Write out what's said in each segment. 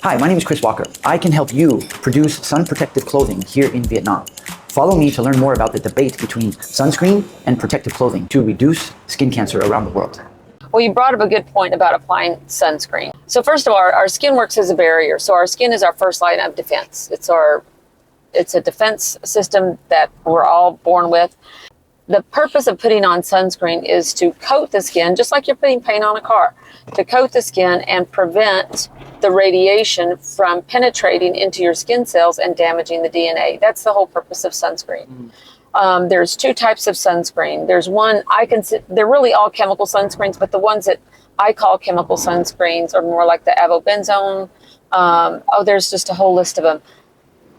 Hi, my name is Chris Walker. I can help you produce sun-protective clothing here in Vietnam. Follow me to learn more about the debate between sunscreen and protective clothing to reduce skin cancer around the world. Well, you brought up a good point about applying sunscreen. So first of all, our skin works as a barrier. So our skin is our first line of defense. It's a defense system that we're all born with. The purpose of putting on sunscreen is to coat the skin, just like you're putting paint on a car, to coat the skin and prevent the radiation from penetrating into your skin cells and damaging the DNA. That's the whole purpose of sunscreen. There's two types of sunscreen. There's one, they're really all chemical sunscreens, but the ones that I call chemical sunscreens are more like the avobenzone. There's just a whole list of them.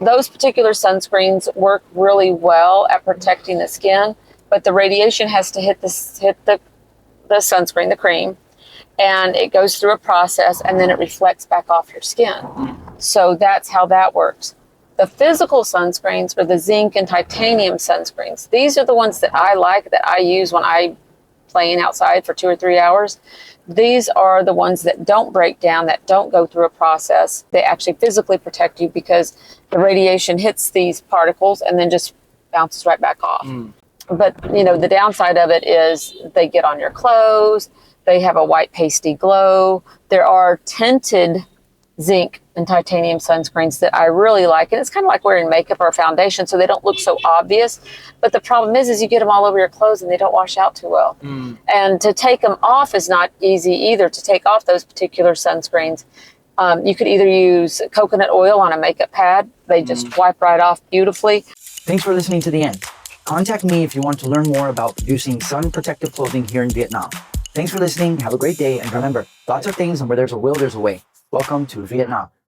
Those particular sunscreens work really well at protecting the skin, but the radiation has to hit the sunscreen, the cream, and it goes through a process and then it reflects back off your skin. So that's how that works. The physical sunscreens are the zinc and titanium sunscreens. These are the ones that I like, that I use when I'm playing outside for 2 or 3 hours. These are the ones that don't break down, that don't go through a process. They actually physically protect you because the radiation hits these particles and then just bounces right back off. But, the downside of it is they get on your clothes. They have a white pasty glow. There are tinted zinc and titanium sunscreens that I really like. And it's kind of like wearing makeup or foundation, so they don't look so obvious. But the problem is you get them all over your clothes and they don't wash out too well. And to take them off is not easy either, to take off those particular sunscreens. You could either use coconut oil on a makeup pad. They just wipe right off beautifully. Thanks for listening to the end. Contact me if you want to learn more about producing sun-protective clothing here in Vietnam. Thanks for listening. Have a great day. And remember, thoughts are things, and where there's a will, there's a way. Welcome to Vietnam.